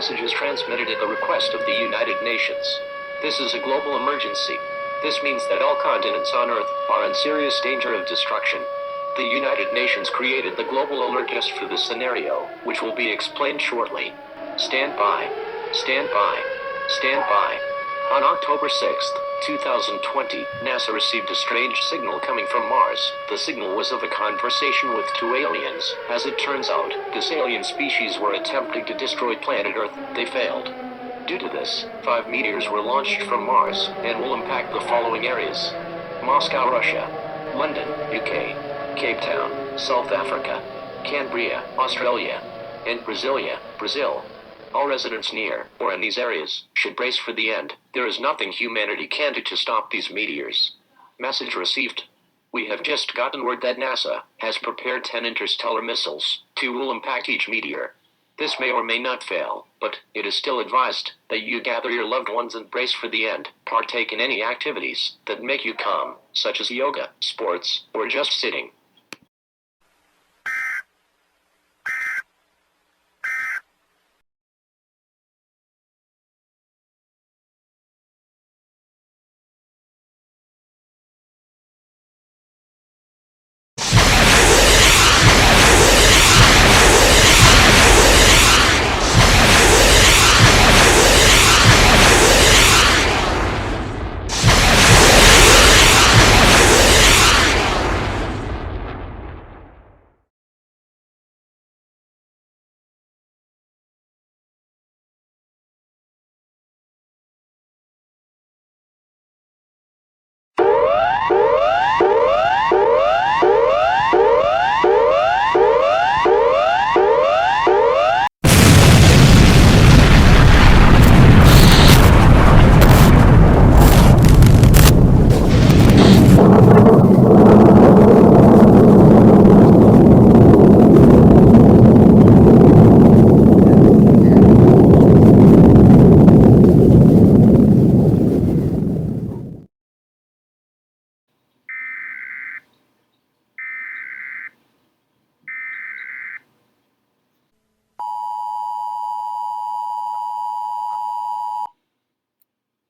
message is transmitted at the request of the United Nations. This is a global emergency. This means that all continents on Earth are in serious danger of destruction. The United Nations created the global alert just for this scenario, which will be explained shortly. Stand by. Stand by. Stand by. On October 6th, 2020, NASA received a strange signal coming from Mars. The signal was of a conversation with two aliens. As it turns out, this alien species were attempting to destroy planet Earth. They failed. Due to this, 5 meteors were launched from Mars and will impact the following areas: Moscow, Russia; London, UK; Cape Town, South Africa; Cambria, Australia; and Brasilia, Brazil. All residents near or in these areas should brace for the end. There is nothing humanity can do to stop these meteors. Message received. We have just gotten word that NASA has prepared 10 interstellar missiles. 2 will impact each meteor. This may or may not fail, but it is still advised that you gather your loved ones and brace for the end. Partake in any activities that make you calm, such as yoga, sports, or just sitting.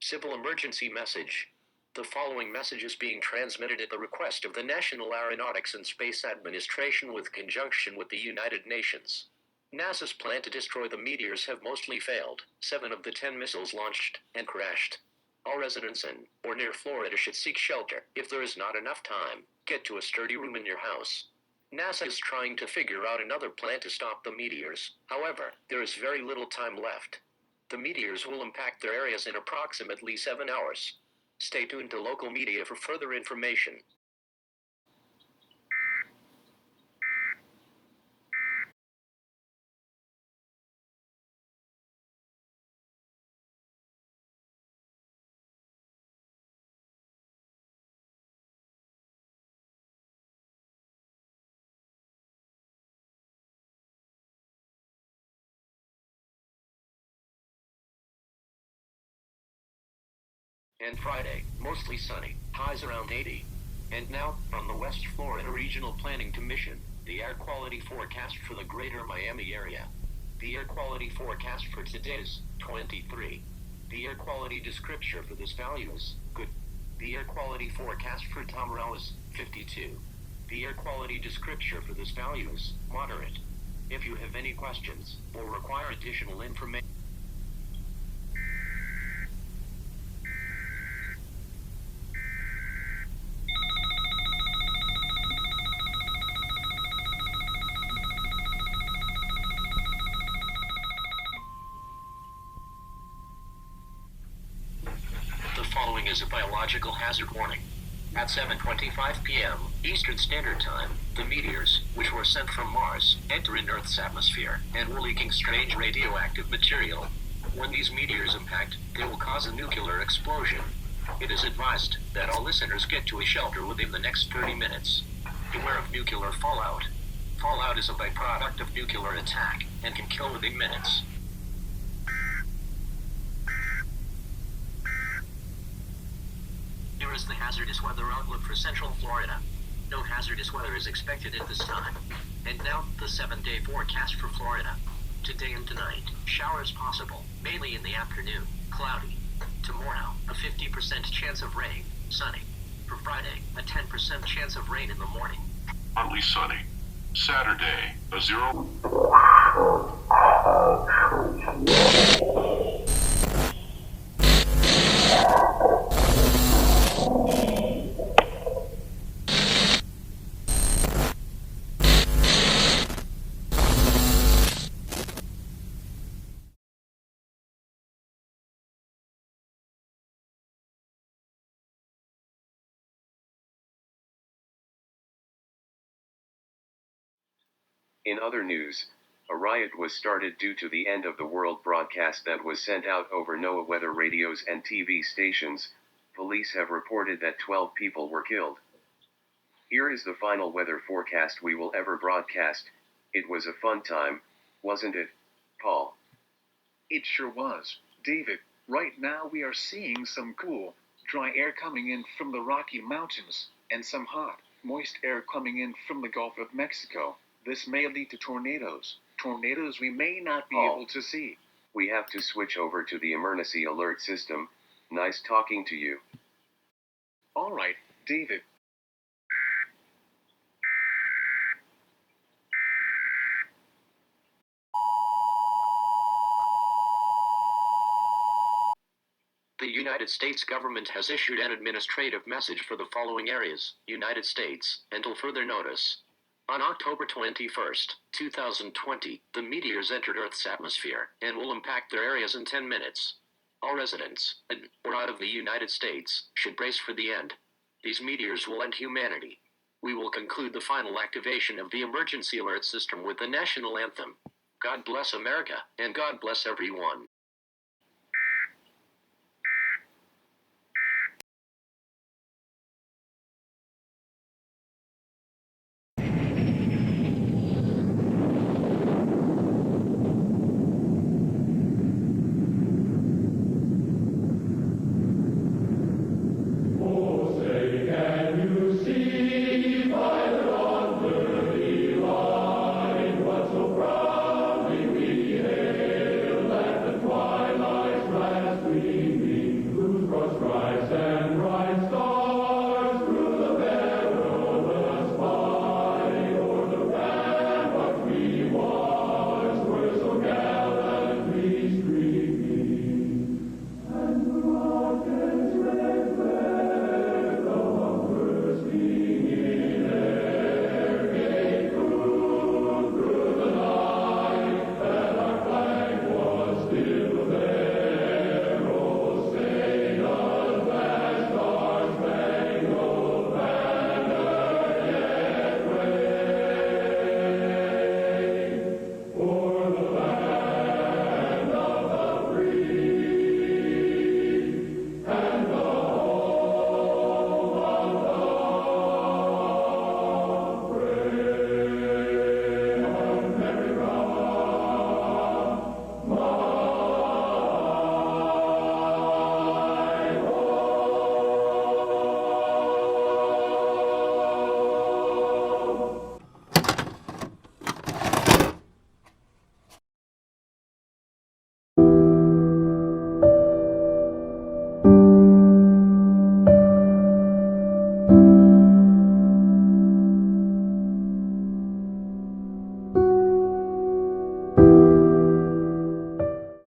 Civil emergency message. The following message is being transmitted at the request of the National Aeronautics and Space Administration with conjunction with the United Nations. NASA's plan to destroy the meteors have mostly failed. 7 of the 10 missiles launched and crashed. All residents in or near Florida should seek shelter. If there is not enough time, get to a sturdy room in your house. NASA is trying to figure out another plan to stop the meteors. However, there is very little time left. The meteors will impact their areas in approximately 7 hours. Stay tuned to local media for further information. And Friday, mostly sunny, highs around 80. And now, from the West Florida Regional Planning Commission, the air quality forecast for the greater Miami area. The air quality forecast for today is 23. The air quality description for this value is good. The air quality forecast for tomorrow is 52. The air quality description for this value is moderate. If you have any questions or require additional information, following is a biological hazard warning. At 7:25 p.m. Eastern Standard Time, the meteors, which were sent from Mars, enter in Earth's atmosphere and were leaking strange radioactive material. When these meteors impact, they will cause a nuclear explosion. It is advised that all listeners get to a shelter within the next 30 minutes. Beware of nuclear fallout. Fallout is a byproduct of nuclear attack and can kill within minutes. Here is the hazardous weather outlook for Central Florida. No hazardous weather is expected at this time. And now, the 7-day forecast for Florida. Today and tonight, showers possible, mainly in the afternoon, cloudy. Tomorrow, a 50% chance of rain, sunny. For Friday, a 10% chance of rain in the morning. Partly sunny. Saturday, a 0. In other news, a riot was started due to the end of the world broadcast that was sent out over NOAA weather radios and TV stations. Police have reported that 12 people were killed. Here is the final weather forecast we will ever broadcast. It was a fun time, wasn't it, Paul? It sure was, David. Right now we are seeing some cool, dry air coming in from the Rocky Mountains, and some hot, moist air coming in from the Gulf of Mexico. This may lead to tornadoes. Tornadoes we may not be able to see. We have to switch over to the emergency alert system. Nice talking to you. All right, David. The United States government has issued an administrative message for the following areas, United States, until further notice. On October 21st, 2020, the meteors entered Earth's atmosphere and will impact their areas in 10 minutes. All residents, in or out of the United States, should brace for the end. These meteors will end humanity. We will conclude the final activation of the emergency alert system with the national anthem. God bless America, and God bless everyone.